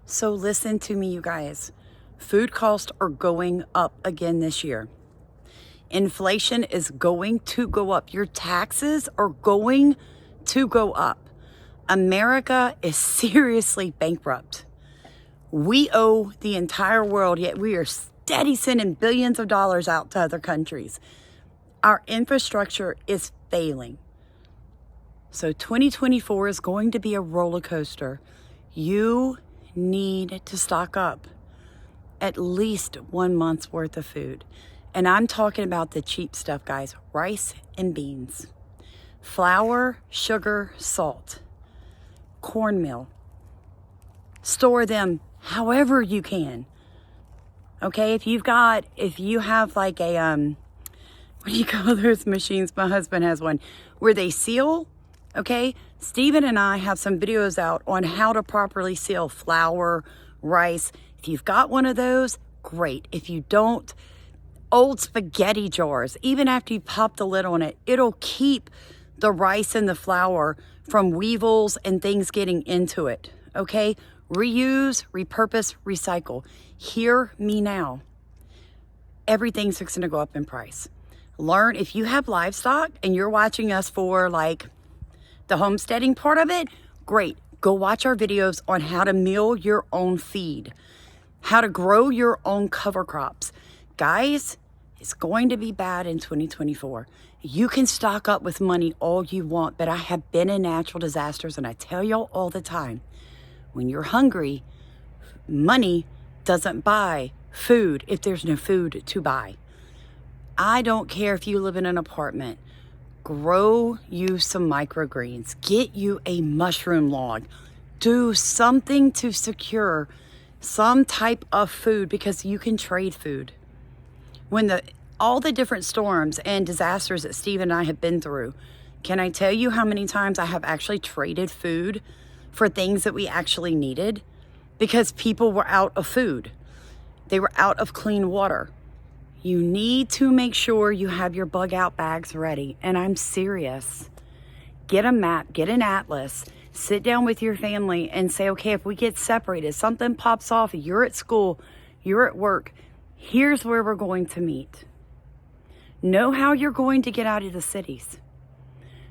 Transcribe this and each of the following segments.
So listen to me, you guys. Food costs are going up again this year. Inflation is going to go up. Your taxes are going to go up. America is seriously bankrupt. We owe the entire world, yet we are steady sending billions of dollars out to other countries. Our infrastructure is failing. So 2024 is going to be a roller coaster. You need to stock up at least 1 month's worth of food. And I'm talking about the cheap stuff, guys. Rice and beans, flour, sugar, salt, cornmeal. Store them however you can. Okay, if you have like a, what do you call those machines? My husband has one where they seal. Okay, Stephen and I have some videos out on how to properly seal flour, rice. If you've got one of those, great. If you don't, old spaghetti jars, even after you pop the lid on it, it'll keep the rice and the flour from weevils and things getting into it. Okay, reuse, repurpose, recycle. Hear me now. Everything's fixing to go up in price. Learn, if you have livestock and you're watching us for like the homesteading part of it, great. Go watch our videos on how to meal your own feed, how to grow your own cover crops. Guys, it's going to be bad in 2024. You can stock up with money all you want, but I have been in natural disasters, and I tell y'all all the time, when you're hungry, money doesn't buy food if there's no food to buy. I don't care if you live in an apartment. Grow you some microgreens. Get you a mushroom log. Do something to secure some type of food, because you can trade food. When all the different storms and disasters that Steve and I have been through, can I tell you how many times I have actually traded food for things that we actually needed? Because people were out of food. They were out of clean water. You need to make sure you have your bug out bags ready. And I'm serious. Get a map, get an atlas, sit down with your family and say, okay, if we get separated, something pops off, you're at school, you're at work, here's where we're going to meet. Know how you're going to get out of the cities.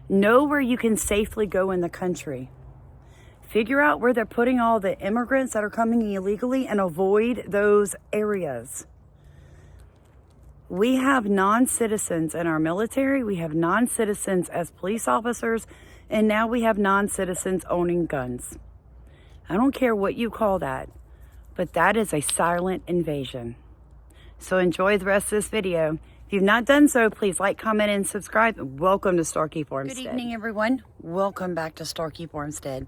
Know where you can safely go in the country. Figure out where they're putting all the immigrants that are coming illegally and avoid those areas. We have non-citizens in our military. We have non-citizens as police officers. And now we have non-citizens owning guns. I don't care what you call that, but that is a silent invasion. So enjoy the rest of this video. If you've not done so, please like, comment, and subscribe. Welcome to Starkeep Farmstead. Good evening, everyone. Welcome back to Starkeep Farmstead.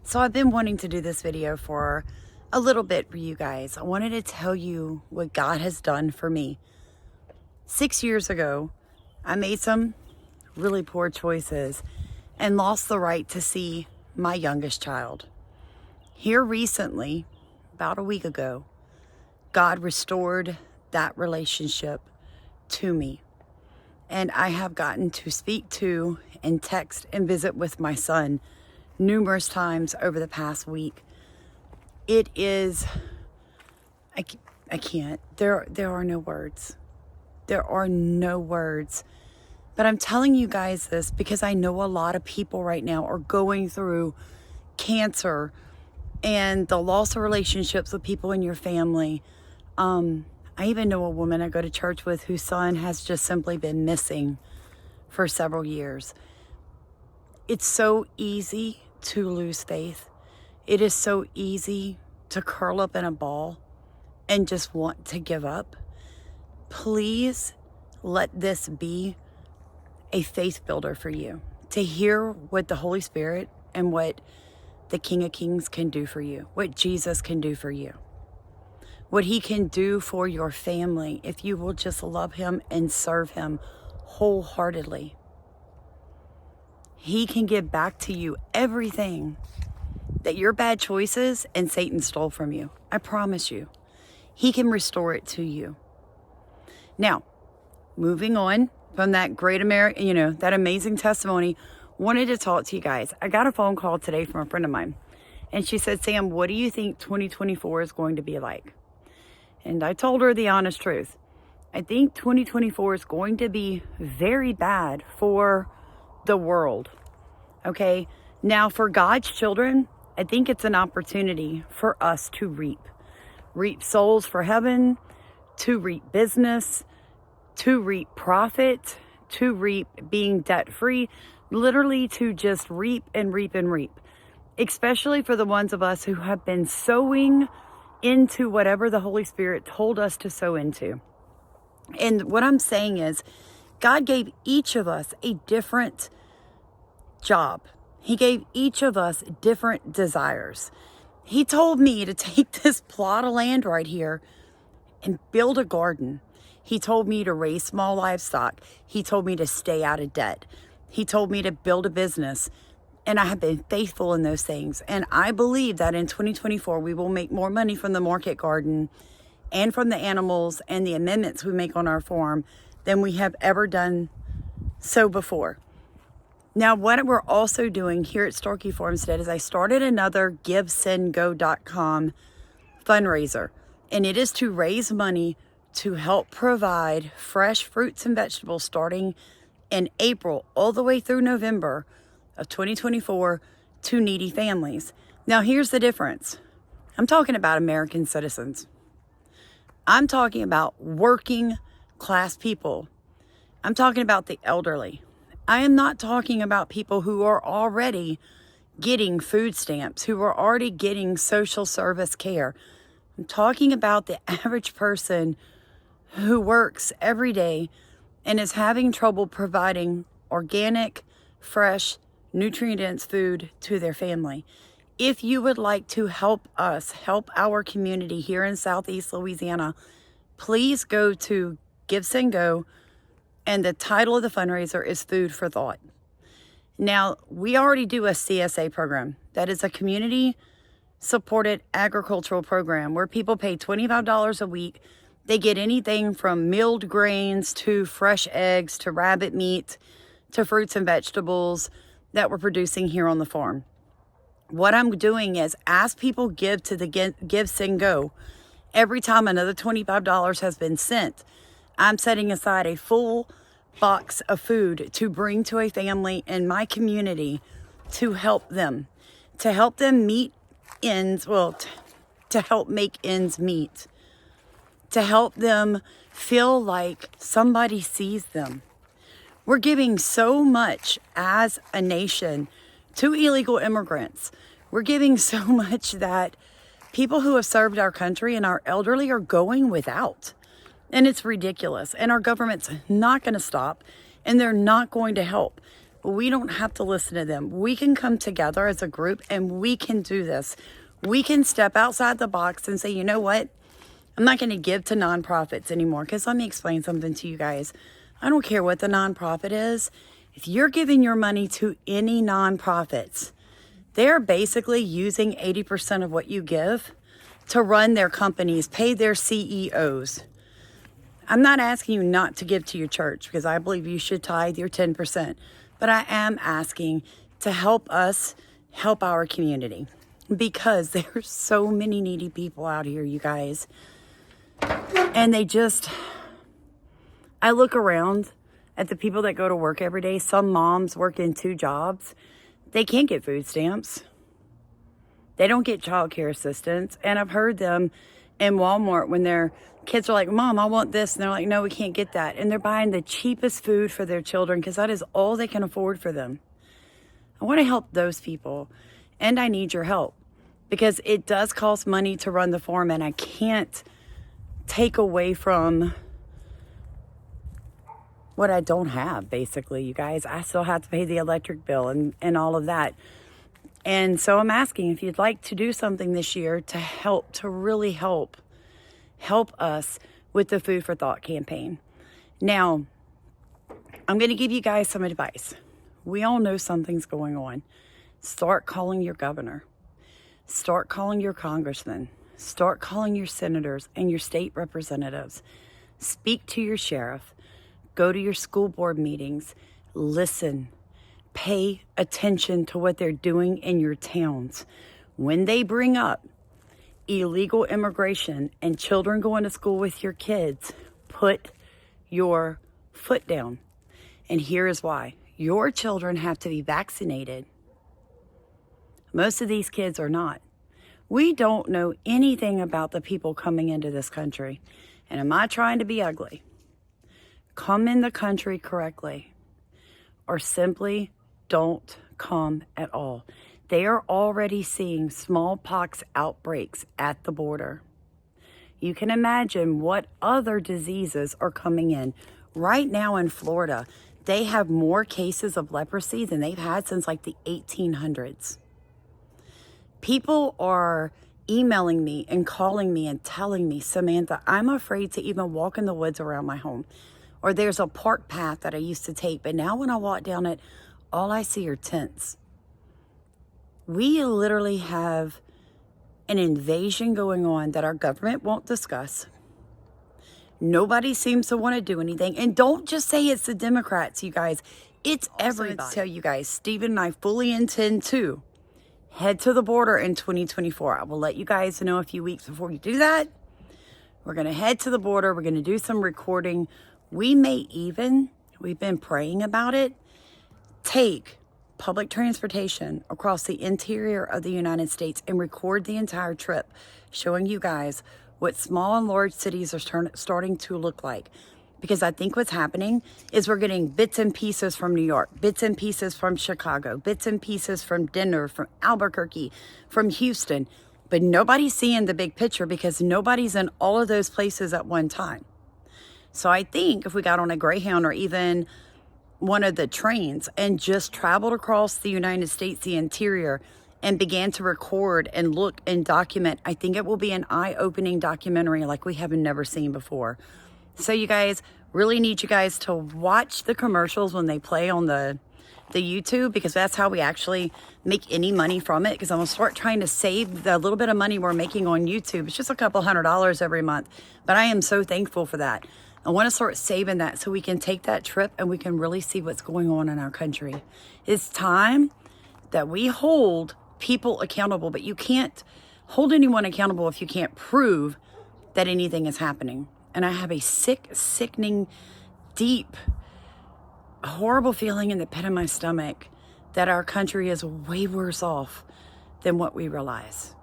So I've been wanting to do this video for a little bit for you guys. I wanted to tell you what God has done for me. 6 years ago, I made some really poor choices and lost the right to see my youngest child. Here recently, about a week ago, God restored that relationship to me. And I have gotten to speak to and text and visit with my son numerous times over the past week. It is, I can't, there are no words. There are no words. But I'm telling you guys this because I know a lot of people right now are going through cancer and the loss of relationships with people in your family. I even know a woman I go to church with whose son has just simply been missing for several years. It's so easy to lose faith. It is so easy to curl up in a ball and just want to give up. Please let this be a faith builder for you, to hear what the Holy Spirit and what the King of Kings can do for you, what Jesus can do for you, what he can do for your family if you will just love him and serve him wholeheartedly. He can give back to you everything that your bad choices and Satan stole from you. I promise you, he can restore it to you. Now, moving on from that great that amazing testimony, wanted to talk to you guys. I got a phone call today from a friend of mine, And she said, Sam, what do you think 2024 is going to be like? And I told her the honest truth. I think 2024 is going to be very bad for the world. Okay? Now, for God's children, I think it's an opportunity for us to reap souls for heaven, to reap business, to reap profit, to reap being debt-free, literally to just reap and reap and reap, especially for the ones of us who have been sowing into whatever the Holy Spirit told us to sow into. And what I'm saying is, God gave each of us a different job. He gave each of us different desires. He told me to take this plot of land right here and build a garden. He told me to raise small livestock. He told me to stay out of debt. He told me to build a business. And I have been faithful in those things. And I believe that in 2024, we will make more money from the market garden and from the animals and the amendments we make on our farm than we have ever done so before. Now, what we're also doing here at Starkey Farmstead is I started another GiveSendGo.com fundraiser. And it is to raise money to help provide fresh fruits and vegetables starting in April all the way through November of 2024 to needy families. Now, here's the difference. I'm talking about American citizens. I'm talking about working class people. I'm talking about the elderly. I am not talking about people who are already getting food stamps, who are already getting social service care. I'm talking about the average person who works every day and is having trouble providing organic, fresh, nutrient-dense food to their family. If you would like to help us, help our community here in Southeast Louisiana, please go to Give Send Go, and the title of the fundraiser is Food for Thought. Now, we already do a CSA program. That is a community-supported agricultural program where people pay $25 a week. They get anything from milled grains to fresh eggs to rabbit meat to fruits and vegetables that we're producing here on the farm. What I'm doing is, as people give to the Give Send Go, every time another $25 has been sent, I'm setting aside a full box of food to bring to a family in my community to help them meet ends, to help make ends meet, to help them feel like somebody sees them. We're giving so much as a nation to illegal immigrants. We're giving so much that people who have served our country and our elderly are going without. And it's ridiculous. And our government's not going to stop, and they're not going to help. We don't have to listen to them. We can come together as a group and we can do this. We can step outside the box and say, you know what? I'm not going to give to nonprofits anymore, because let me explain something to you guys. I don't care what the nonprofit is. If you're giving your money to any nonprofits, they're basically using 80% of what you give to run their companies, pay their CEOs. I'm not asking you not to give to your church, because I believe you should tithe your 10%. But I am asking to help us help our community, because there's so many needy people out here, you guys. And I look around at the people that go to work every day. Some moms work in 2 jobs. They can't get food stamps. They don't get child care assistance. And I've heard them in Walmart when their kids are like, Mom, I want this. And they're like, no, we can't get that. And they're buying the cheapest food for their children because that is all they can afford for them. I want to help those people. And I need your help, because it does cost money to run the farm, and I can't take away from what I don't have, basically, you guys. I still have to pay the electric bill and all of that. And so I'm asking if you'd like to do something this year to help, to really help us with the Food for Thought campaign. Now, I'm going to give you guys some advice. We all know something's going on. Start calling your governor. Start calling your congressman. Start calling your senators and your state representatives. Speak to your sheriff. Go to your school board meetings. Listen. Pay attention to what they're doing in your towns. when they bring up illegal immigration and children going to school with your kids, put your foot down. And here is why. Your children have to be vaccinated. Most of these kids are not. We don't know anything about the people coming into this country. And am I trying to be ugly? Come in the country correctly, or simply don't come at all. They are already seeing smallpox outbreaks at the border. You can imagine what other diseases are coming in. Right now in Florida, they have more cases of leprosy than they've had since like the 1800s. People are emailing me and calling me and telling me, Samantha, I'm afraid to even walk in the woods around my home. Or there's a park path that I used to take, but now when I walk down it, all I see are tents. We literally have an invasion going on that our government won't discuss. Nobody seems to want to do anything. And don't just say it's the Democrats, you guys. It's everybody. I tell you guys, Stephen and I fully intend to head to the border in 2024. I will let you guys know a few weeks before we do that. We're going to head to the border. We're going to do some recording. We may even, we've been praying about it, take public transportation across the interior of the United States and record the entire trip, showing you guys what small and large cities are starting to look like. Because I think what's happening is we're getting bits and pieces from New York, bits and pieces from Chicago, bits and pieces from Denver, from Albuquerque, from Houston. But nobody's seeing the big picture because nobody's in all of those places at one time. So I think if we got on a Greyhound or even one of the trains and just traveled across the United States, the interior, and began to record and look and document, I think it will be an eye-opening documentary like we have never seen before. So you guys, really need you guys to watch the commercials when they play on the YouTube, because that's how we actually make any money from it. Because I'm going to start trying to save the little bit of money we're making on YouTube. It's just a couple $100 every month. But I am so thankful for that. I want to start saving that so we can take that trip and we can really see what's going on in our country. It's time that we hold people accountable, but you can't hold anyone accountable if you can't prove that anything is happening. And I have a sickening, deep, horrible feeling in the pit of my stomach that our country is way worse off than what we realize.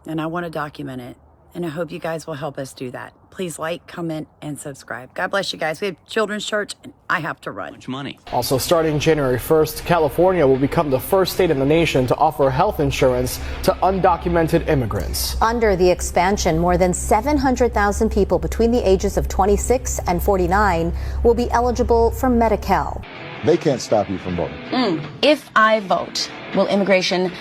And I want to document it. And I hope you guys will help us do that. Please like, comment, and subscribe. God bless you guys. We have Children's Church, and I have to run. Much money. Also, starting January 1st, California will become the first state in the nation to offer health insurance to undocumented immigrants. Under the expansion, more than 700,000 people between the ages of 26 and 49 will be eligible for Medi-Cal. They can't stop you from voting. If I vote, will immigration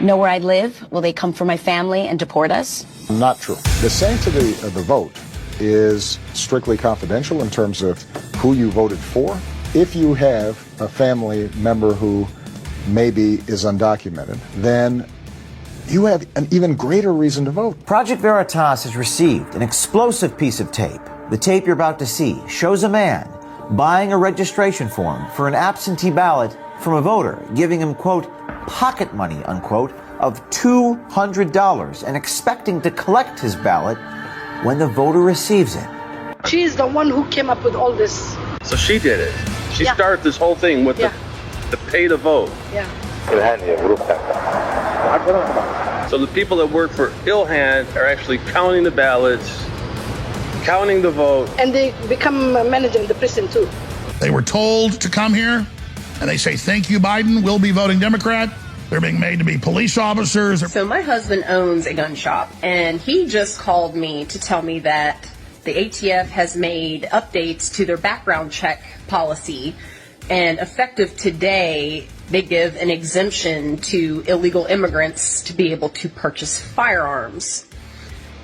know where I live? Will they come for my family and deport us? Not true. The sanctity of the vote is strictly confidential in terms of who you voted for. If you have a family member who maybe is undocumented, then you have an even greater reason to vote. Project Veritas has received an explosive piece of tape. The tape you're about to see shows a man buying a registration form for an absentee ballot from a voter, giving him, quote, pocket money, unquote, of $200 and expecting to collect his ballot when the voter receives it. She's the one who came up with all this. So she did it. She started this whole thing with the pay to vote. Yeah. So the people that work for Ilhan are actually counting the ballots, counting the vote. And they become a manager in the prison too. They were told to come here, and they say, thank you, Biden, we'll be voting Democrat. They're being made to be police officers. So my husband owns a gun shop, and he just called me to tell me that the ATF has made updates to their background check policy, and effective today, they give an exemption to illegal immigrants to be able to purchase firearms.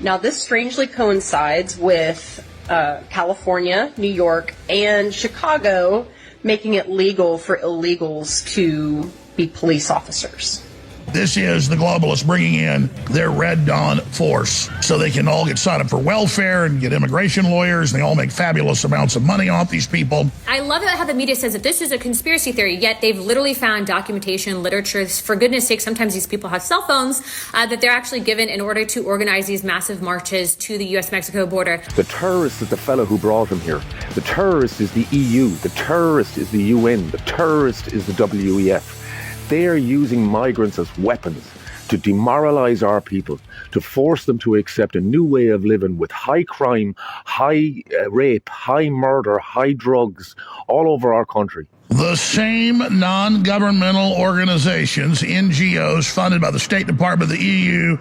Now, this strangely coincides with California, New York, and Chicago making it legal for illegals to be police officers. This is the globalists bringing in their Red Dawn force so they can all get signed up for welfare and get immigration lawyers, and they all make fabulous amounts of money off these people. I love how the media says that this is a conspiracy theory, yet they've literally found documentation, literature. For goodness sake, sometimes these people have cell phones that they're actually given in order to organize these massive marches to the U.S.-Mexico border. The terrorist is the fellow who brought him here. The terrorist is the EU. The terrorist is the UN. The terrorist is the WEF. They are using migrants as weapons to demoralize our people, to force them to accept a new way of living with high crime, high rape, high murder, high drugs all over our country. The same non-governmental organizations, NGOs, funded by the State Department, the EU,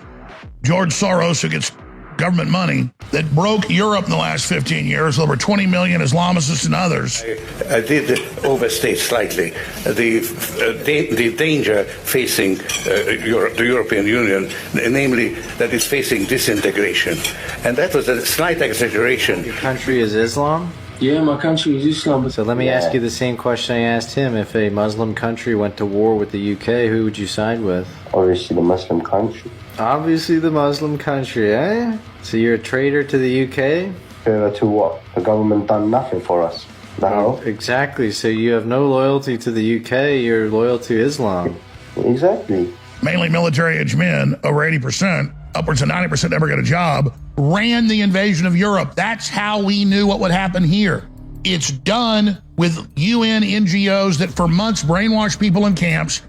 George Soros, who gets government money, that broke Europe in the last 15 years, over 20 million Islamists and others. I did overstate slightly the danger facing the European Union, namely that it's facing disintegration. And that was a slight exaggeration. Your country is Islam? Yeah, my country is Islam. So let me ask you the same question I asked him. If a Muslim country went to war with the UK, who would you side with? Obviously the Muslim country. Obviously the Muslim country, eh? So you're a traitor to the UK? Traitor to what? The government done nothing for us. No. Exactly. So you have no loyalty to the UK, you're loyal to Islam. Exactly. Mainly military-age men, over 80%, upwards of 90% never get a job, ran the invasion of Europe. That's how we knew what would happen here. It's done with UN NGOs that for months brainwash people in camps,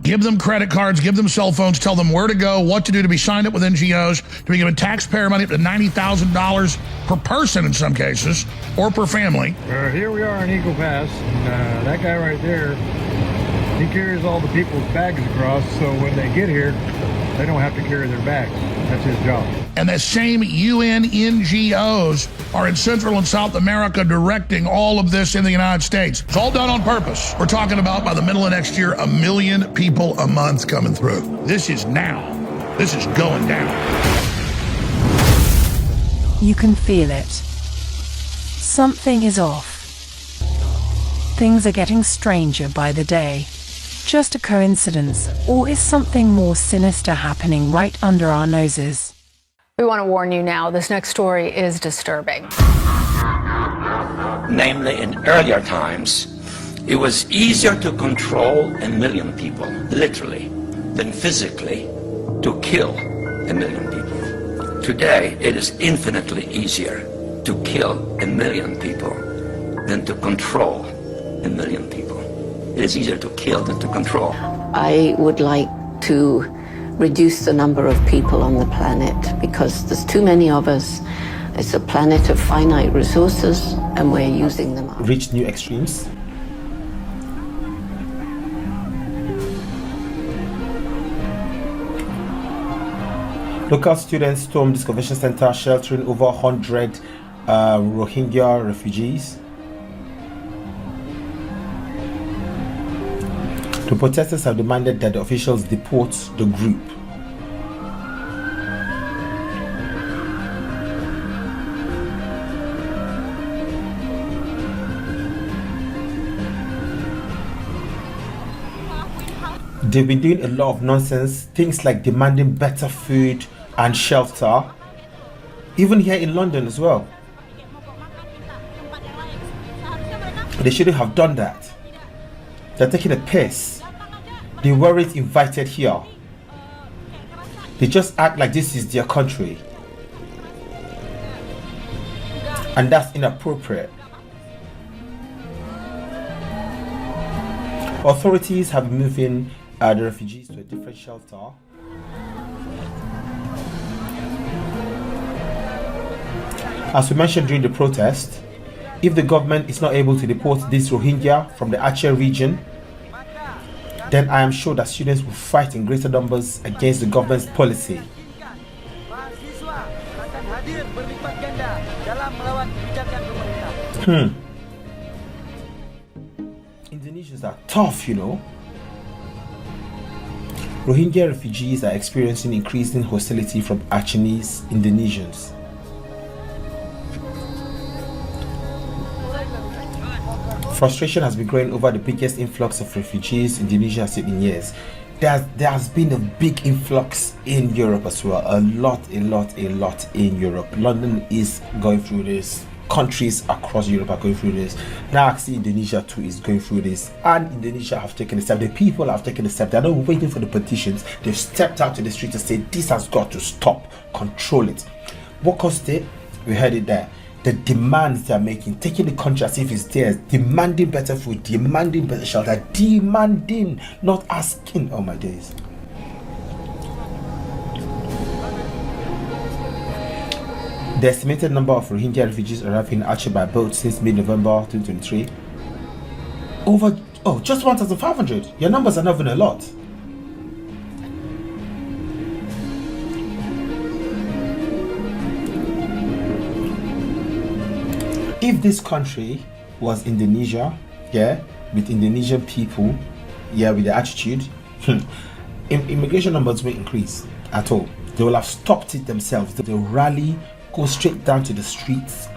give them credit cards, give them cell phones, tell them where to go, what to do to be signed up with NGOs, to be given taxpayer money up to $90,000 per person in some cases, or per family. Here we are in Eagle Pass. That guy right there, he carries all the people's bags across, so when they get here, they don't have to carry their bags. That's his job. And the same UN NGOs are in Central and South America directing all of this in the United States. It's all done on purpose. We're talking about by the middle of next year, 1 million people a month coming through. This is now. This is going down. You can feel it. Something is off. Things are getting stranger by the day. Just a coincidence, or is something more sinister happening right under our noses? We want to warn you now, this next story is disturbing. Namely, in earlier times, it was easier to control 1 million people, literally, than physically to kill 1 million people. Today, it is infinitely easier to kill 1 million people than to control 1 million people. It is easier to kill than to control. I would like to reduce the number of people on the planet because there's too many of us. It's a planet of finite resources and we're using them up. Reach new extremes. Local students stormed this convention center sheltering over 100 Rohingya refugees. The protesters have demanded that the officials deport the group. They've been doing a lot of nonsense, things like demanding better food and shelter, even here in London as well. They shouldn't have done that. They're taking a piss. They weren't invited here. They just act like this is their country. And that's inappropriate. Authorities have been moving the refugees to a different shelter. As we mentioned during the protest, if the government is not able to deport these Rohingya from the Aceh region, then I am sure that students will fight in greater numbers against the government's policy. Indonesians are tough, you know. Rohingya refugees are experiencing increasing hostility from Achinese Indonesians. Frustration has been growing over the biggest influx of refugees Indonesia has seen in years. There has been a big influx in Europe as well. A lot in Europe. London is going through this. Countries across Europe are going through this. Now I see Indonesia too is going through this. And Indonesia have taken a step. The people have taken a step. They're not waiting for the petitions. They've stepped out to the street to say this has got to stop. Control it. What caused it? We heard it there. The demands they're making, taking the country as if it's theirs, demanding better food, demanding better shelter, demanding, not asking. Oh my days. The estimated number of Rohingya refugees arriving in Aceh by boat since mid-November 2023 just 1,500. Your numbers are not even a lot. If this country was Indonesia, with Indonesian people, with the attitude, immigration numbers will increase at all. They will have stopped it themselves. They'll rally, go straight down to the streets,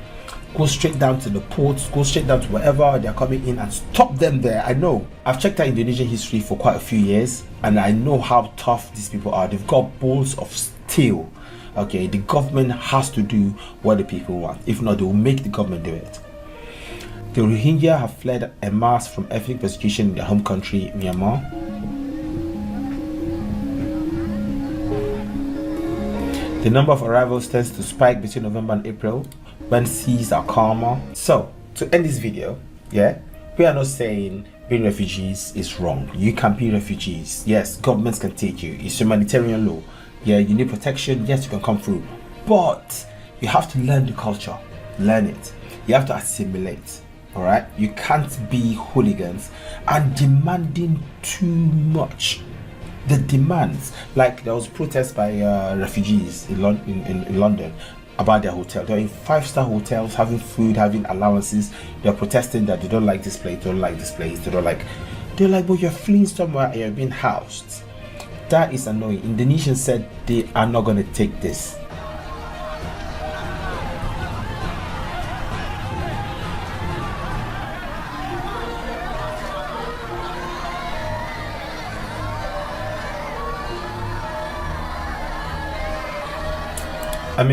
go straight down to the ports, go straight down to wherever they're coming in and stop them there. I know. I've checked out Indonesian history for quite a few years and I know how tough these people are. They've got balls of steel. Okay, the government has to do what the people want. If not, they will make the government do it. The Rohingya have fled en masse from ethnic persecution in their home country, Myanmar. The number of arrivals tends to spike between November and April when seas are calmer. So, to end this video, we are not saying being refugees is wrong. You can be refugees. Yes, governments can take you. It's humanitarian law. You need protection. Yes, you can come through. But you have to learn the culture. Learn it. You have to assimilate. Alright? You can't be hooligans and demanding too much. The demands, like there was protests by refugees in London about their hotel. They're in 5-star hotels, having food, having allowances. They're protesting that they don't like this place, don't like this place, they're like, but you're fleeing somewhere and you're being housed. That is annoying. Indonesians said they are not going to take this. I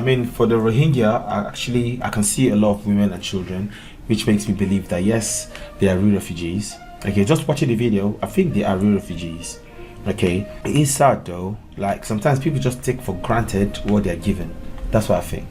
mean, for the Rohingya, I can see a lot of women and children, which makes me believe that yes, they are real refugees. Okay, just watching the video, I think they are real refugees. Okay, it is sad though. Like sometimes people just take for granted what they are given. That's what I think.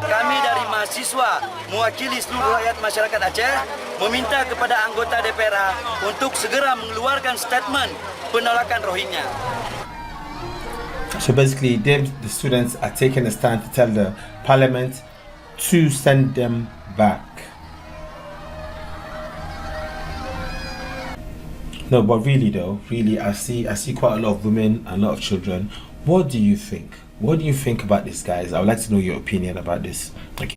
Kami dari mahasiswa mewakili seluruh rakyat masyarakat Aceh meminta kepada anggota DPR untuk segera mengeluarkan statement penolakan Rohingya. So basically, the students are taking a stand to tell the parliament to send them back. No, but really though, I see quite a lot of women and a lot of children. What do you think? What do you think about this, guys? I would like to know your opinion about this. Okay.